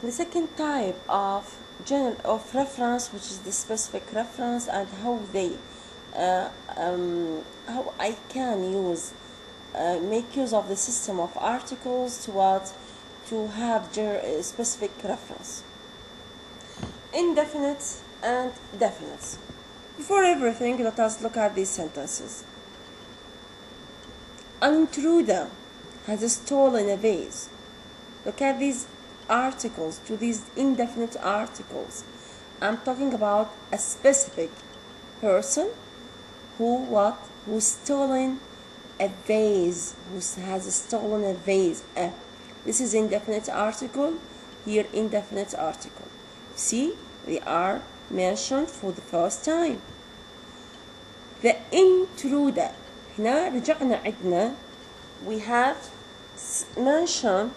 The second type of reference, which is the specific reference, and how I can use make use of the system of articles to have specific reference. Indefinite and definite. Before everything, let us look at these sentences. An intruder has stolen a vase. Look at these articles, to these indefinite articles. I'm talking about a specific person who stolen a vase, who has stolen a vase. This is indefinite article, here indefinite article. See, they are mentioned for the first time. The intruder. هنا رجعنا عندنا we have mentioned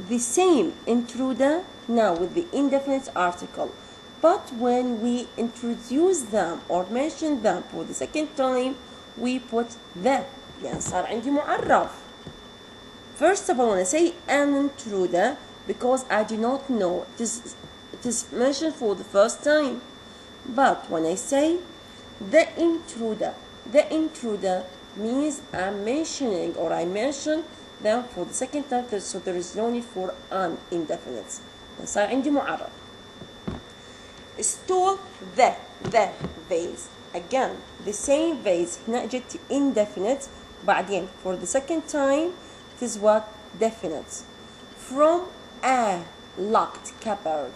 the same intruder now with the indefinite article, but when we introduce them or mention them for the second time we put the, يعني صار عندي معرف. First of all, when I say an intruder, because I do not know, it is mentioned for the first time. But when I say the intruder means I'm mentioning, or I mention them for the second time, so there is no need for an indefinite. صار عندي معرف. Stole the vase. Again, the same vase. هنا جت indefinite. بعدين for the second time it is what? Definite. From a locked cupboard.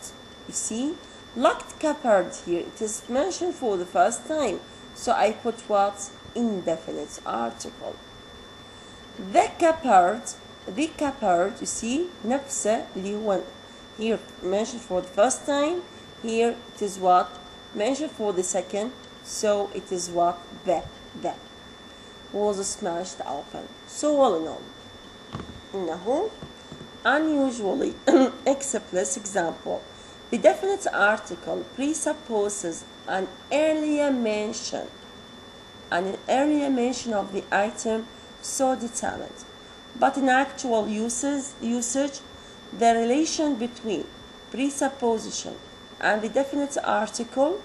You see? Locked cupboard here. It is mentioned for the first time. So I put what? Indefinite article. The cupboard, you see, نفسه اللي هو here mentioned for the first time. Here it is what? Mentioned for the second. So it is what? The was smashed open. So all in all, إنه unusually except example. The definite article presupposes an earlier mention of the item so detailed, but in actual usage, the relation between presupposition and the definite article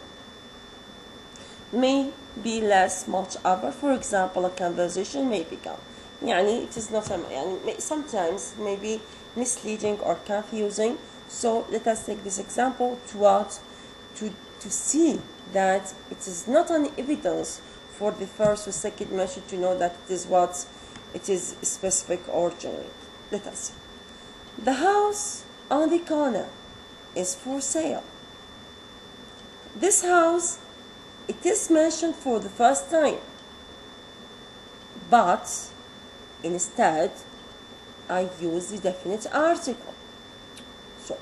may be less much over. For example, a conversation may become, يعني it is not, يعني sometimes may be misleading or confusing. So let us take this example to see that it is not an evidence for the first or second mention to know that it is specific or generic. Let us see. The house on the corner is for sale. This house, it is mentioned for the first time, but instead I use the definite article. So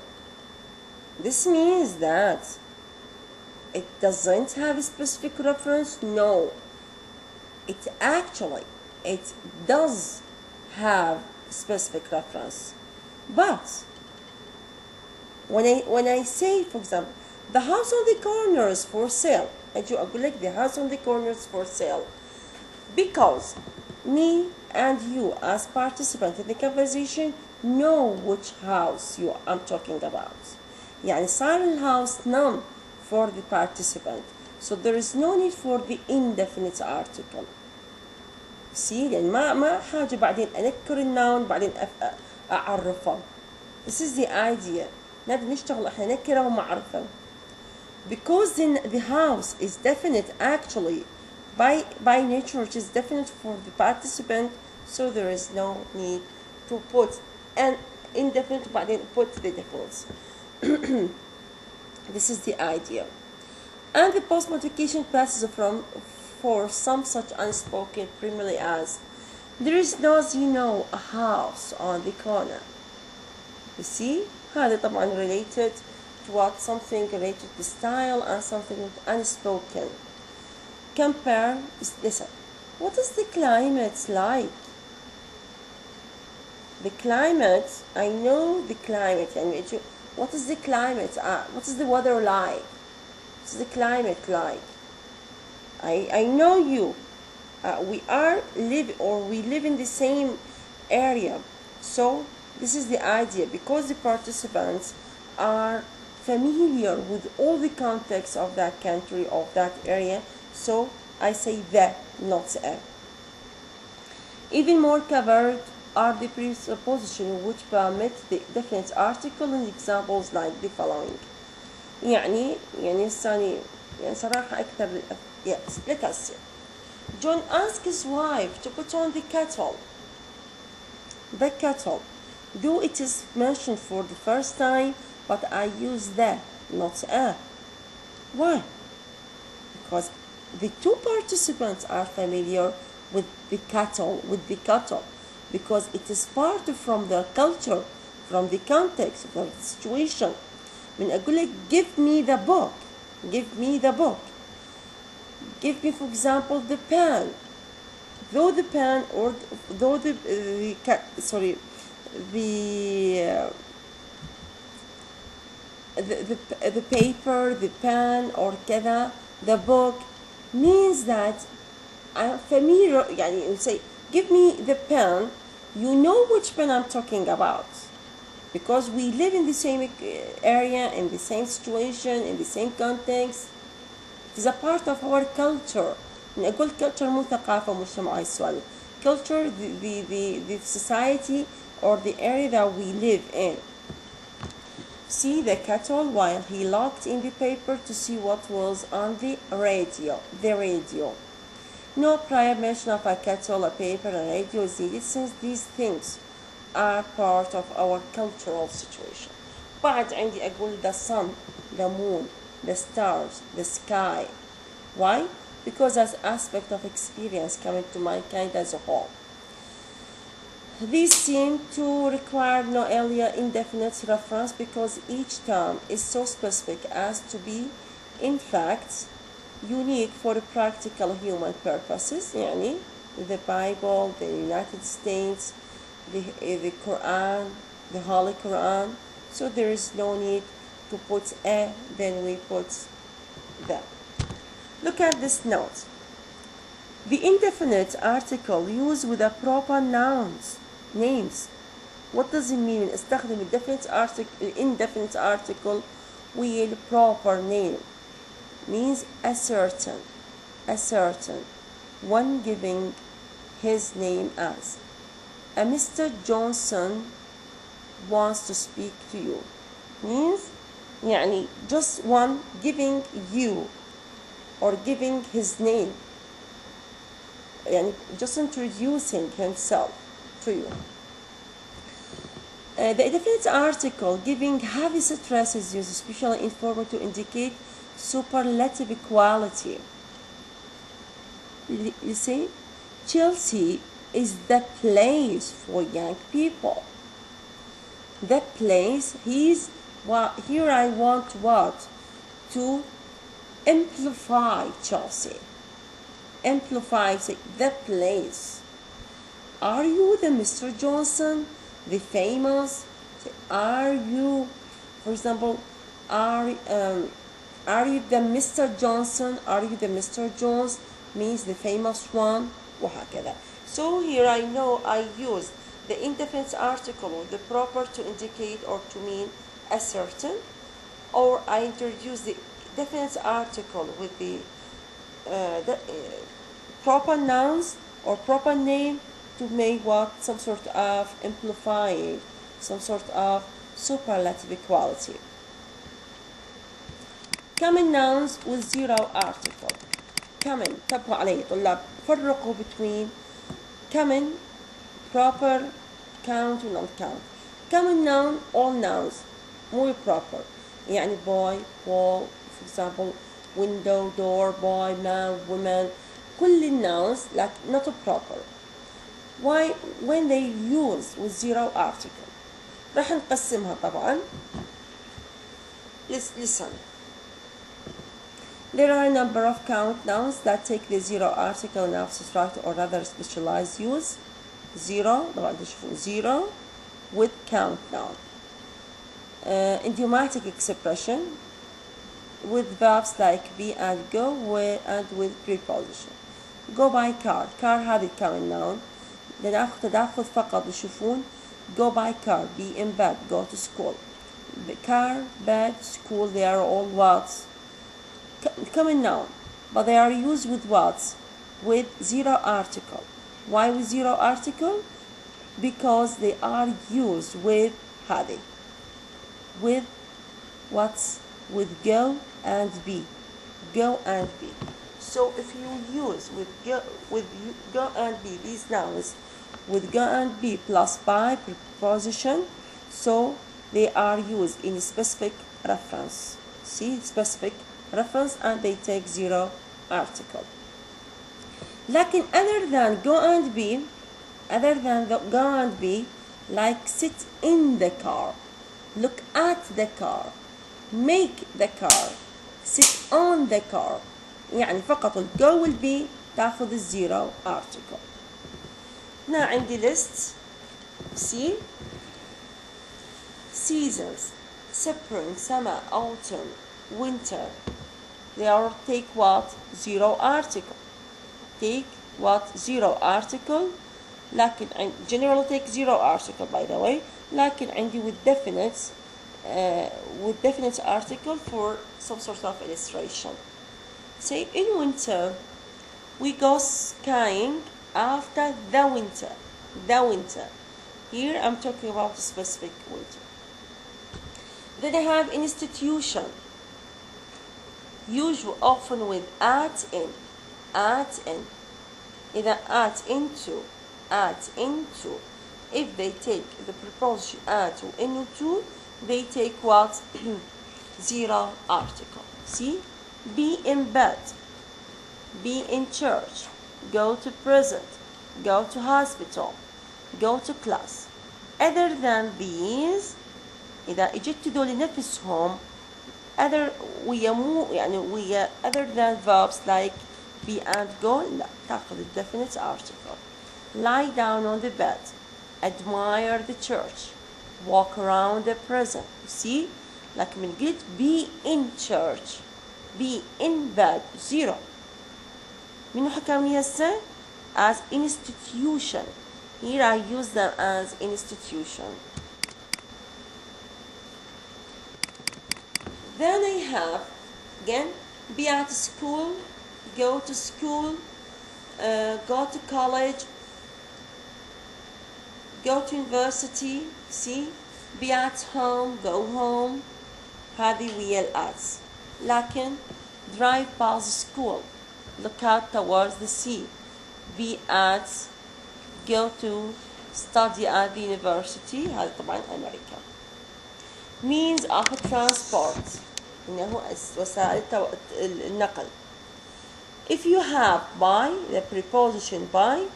this means that it doesn't have a specific reference. No, it does have specific reference. But when I say, for example, the house on the corner is for sale, and you أقول لك the house on the corner is for sale, because me and you as participant in the conversation know which house I'm talking about. يعني صار الhouse noun for the participant, so there is no need for the indefinite article. See, يعني ما حاجة بعدين أذكر النون بعدين أعرفه. This is the idea. نشتغل احنا نكره ومعرفة. Because the house is definite actually by nature, it is definite for the participant, so there is no need to put an indefinite بعدين put the definite. This is the idea. And the post modification passes for some such unspoken primarily as there is no, as you know, a house on the corner. You see, هذا طبعا related to what? Something related to style and something unspoken. Compare, listen, what is the climate like? The climate, I know the climate, and what is the climate? What is the weather like? What's the climate like? I know you. We live in the same area. So this is the idea, because the participants are familiar with all the context of that country, of that area, so I say the, not a. Even more covered are the presuppositions which permit the definite article in examples like the following. يعني صراحة أكثر. Yes, let us see. John asked his wife to put on the kettle. The kettle, though it is mentioned for the first time, but I use the, not a. Why? Because the two participants are familiar with the kettle, because it is part from their culture, from the context, from the situation. من أقول لك give me the book, give me, for example, the pen. Though the pen or though the paper, the pen or كذا, the book means that I'm familiar. يعني you say give me the pen, you know which pen I'm talking about, because we live in the same area, in the same situation, in the same context. It is a part of our culture. نقول culture مو ثقافة مجتمع السؤال. Culture, the society or the area that we live in. See the kettle while he looked in the paper to see what was on the radio. No prior mention of a kettle, a paper, a radio is needed since these things are part of our cultural situation. بعد عندي أقول the sun, the moon, the stars, the sky. Why? Because as aspect of experience coming to mankind as a whole. These seem to require no earlier indefinite reference because each term is so specific as to be, in fact, unique for practical human purposes. يعني the Bible, the United States, the Quran, the Holy Quran. So there is no need to put a, then we put the. Look at this note. The indefinite article used with the proper names. What does it mean? استخدم indefinite article with proper name. Means a certain, one giving his name as. A Mr. Johnson wants to speak to you. Means يعني just one giving you or giving his name, يعني just introducing himself to you. The indefinite article giving heavy stress is used, especially in form to indicate superlative quality. You see, Chelsea is the place for young people. The place, here I want what? To amplify Chelsea. Amplify, say, the place. Are you the Mr. Johnson, the famous? Are you, for example, are you the Mr. Johnson? Are you the Mr. Jones? Means the famous one. وهكذا. So here I know I use the indefinite article with the proper to indicate or to mean a certain, or I introduce the definite article with the proper nouns or proper name to make what? Some sort of amplifying, some sort of superlative quality. Common nouns with zero article. Common, انتبهوا علي طلاب، فرقوا between common, proper, count و non-count. Common noun, all nouns, مو proper. يعني boy, ball, for example, window, door, boy, man, woman. كل الnouns like not proper. Why? When they use with zero article. راح نقسمها طبعا. Listen. There are a number of count nouns that take the zero article in abstract or rather specialized use. Zero, zero with count noun. Idiomatic expression with verbs like be and go and with preposition. Go by car. Car هذه common noun. تداخل فقط يشوفون go by car, be in bed, go to school. The car, bed, school, they are all what? Common noun, but they are used with what? With zero article. Why with zero article? Because they are used with هذه, with what's, with go and be, go and be. So if you use with go and be these nouns with go and be plus by preposition, so they are used in specific reference. See, specific reference, and they take zero article. لكن other than go and be, other than the go and be, like sit in the car, look at the car, make the car, sit on the car. يعني فقط ال go will be تاخذ الزيرو article. هنا عندي list. See, seasons, spring, summer, autumn, winter, they all take what? Zero article. Take what? Zero article. لكن general take zero article by the way. لكن عندي with definite article for some sort of illustration. Say in winter we go skiing after the winter. The winter. Here I'm talking about a specific winter. Then I have institution. Usually often with at in. At in. Either at into. At into. If they take the preposition at or into, they take what? Zero article. See? Be in bed. Be in church. Go to prison. Go to hospital. Go to class. Other than these, إذا اجت دول نفسهم other other than verbs like be and go, لا تاخذ definite article. Lie down on the bed. Admire the church. Walk around the prison. You see? like من قلت be in church, be in bed, zero. منو حكاوني هسه؟ as institution. Here I use them as institution. Then I have again be at school, go to school, go to college, go to university. See, be at home, go home. هذه ويا الآتس. لكن drive past school, look out towards the sea. Be at, go to, study at the university. هذا طبعا أمريكا. Means of transport. إنه وسائل النقل. If you have by, the preposition by,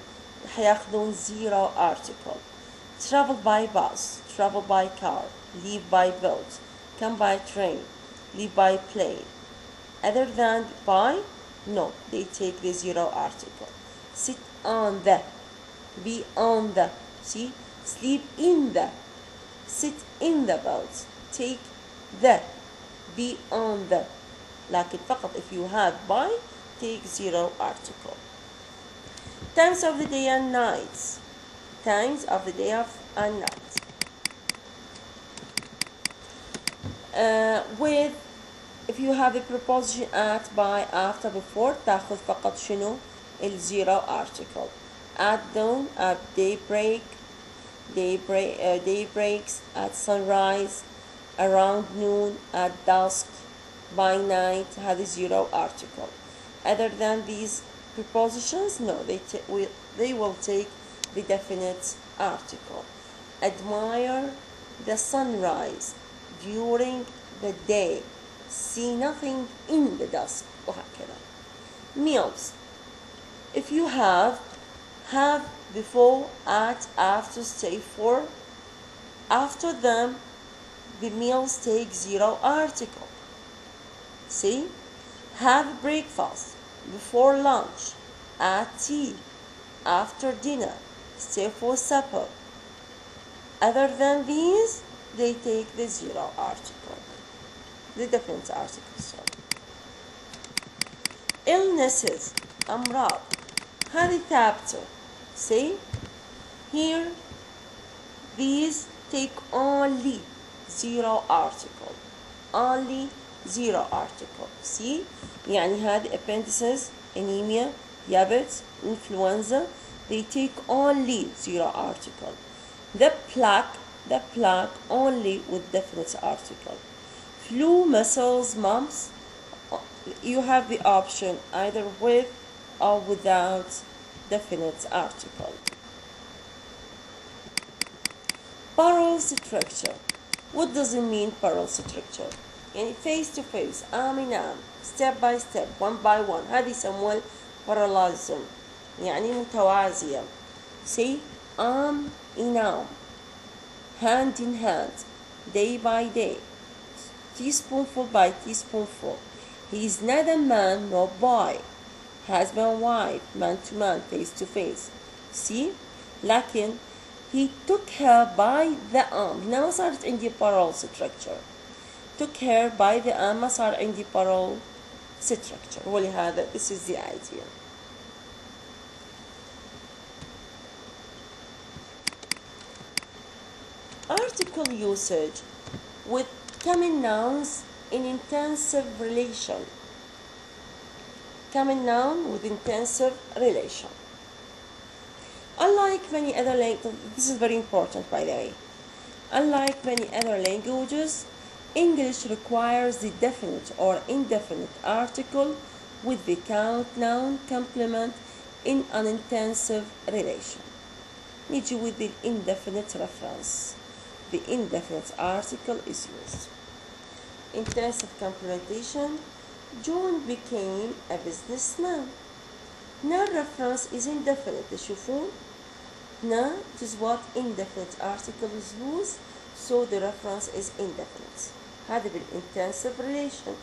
حياخذون zero article. Travel by bus, travel by car, leave by boat, come by train, leave by plane. Other than by, no, they take the zero article. Sit on the, be on the, see, sleep in the, sit in the boat, take the, be on the. لكن فقط if you have by, take zero article. Times of the day and nights. Times of the day and night. With, if you have a preposition at, by, after, before, تاخذ فقط شنو؟ الزيرو article. At dawn, at daybreak, day breaks, at sunrise, around noon, at dusk, by night, هذه zero article. Other than these prepositions, no, they will take the definite article. Admire the sunrise during the day. See nothing in the dusk. وهكذا. Meals. If you have before, at, after, stay for. After them, the meals take zero article. See? Have breakfast, before lunch, at tea, after dinner, stay for supper. Other than these, they take the zero article, the definite article. Sorry. Illnesses, أمراض. هذه ثابتة. See? Here, these take only zero article. Only zero article. See, يعني هذه appendices, anemia, diabetes, influenza, they take only zero article. The plaque only with definite article. Flu, measles, mumps, you have the option either with or without definite article. Parallel structure. What does it mean parallel structure؟ يعني face to face، نعم، step by step، one by one، هذه يسموها parallelism، يعني متوازية. say نعم، hand in hand، day by day، teaspoonful by teaspoonful. He is neither man nor boy. Husband, wife, man to man, face to face. See? لكن he took her by the arm. هنا ما صارت عندي parallel structure. took her by the arm ما صار عندي parallel structure. ولهذا this is the idea. Article usage with common nouns in intensive relation. Common noun with intensive relation. Unlike many other languages, this is very important by the way. Unlike many other languages, English requires the definite or indefinite article with the count noun complement in an intensive relation. نيجي with the indefinite reference. The indefinite article is used. Intensive complementation. John became a businessman. Now reference is indefinite. تشوفون؟ Now it is what indefinite article is used, so the reference is indefinite. هذا بالintensive relation.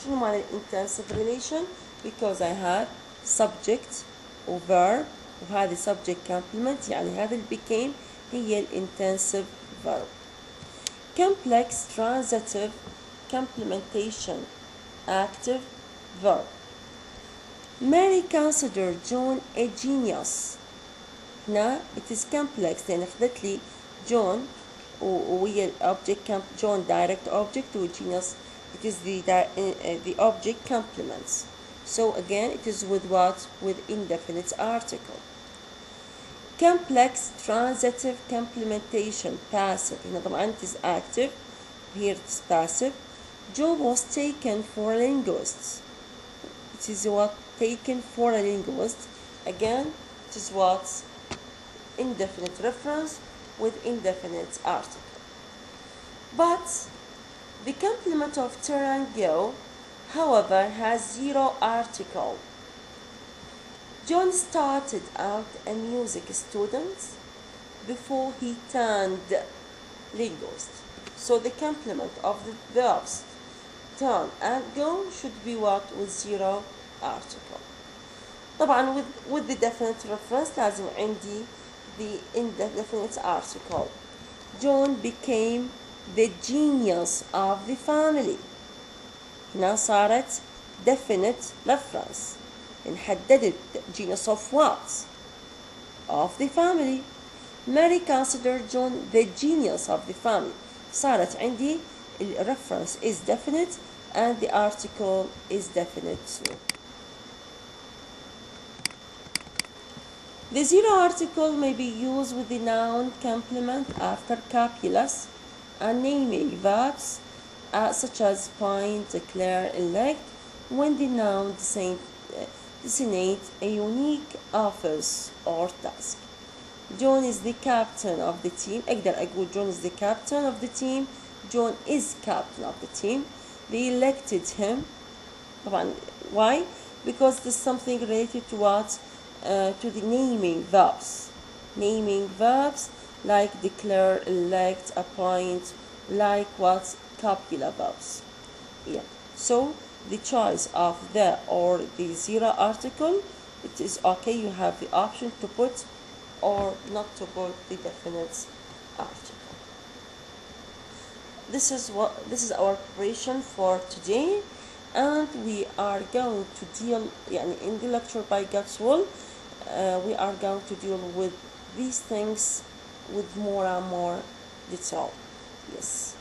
شنو معنى intensive relation؟ Because I had subject و verb وهذه subject complement، يعني هذا اللي became هي intensive verb. Complex transitive complementation active verb. Mary considered John a genius. هنا it is complex لأن أخذت لي John وهي object John direct object و genius it is the object complements. So again it is with what? With indefinite article. Complex transitive complementation passive. هنا طبعا it is active, here it is passive. John was taken for a linguist. It is what? Taken for a linguist. Again, it is what? Indefinite reference with indefinite article. But the complement of triangle, however, has zero article. John started out a music student before he turned linguist. So the complement of the verbs turn and go should be what? With zero article. طبعا with the definite reference لازم عندي the indefinite article. John became the genius of the family. هنا صارت definite reference. انحددت genius of what? Of the family. Mary considered John the genius of the family. صارت عندي reference is definite and the article is definite too. The zero article may be used with the noun complement after copulus and naming verbs such as point, declare, elect when the noun designates a unique office or task. John is the captain of the team. أقدر أقول John is the captain of the team. John is captain of the team. They elected him. طبعا why? Because there's something related to what? To the naming verbs. Naming verbs like declare, elect, appoint, like what? Copula verbs. Yeah. So the choice of the or the zero article, it is okay. You have the option to put or not to put the definite article. This is our preparation for today, and we are going to deal in the lecture by God's will, we are going to deal with these things with more and more detail. Yes.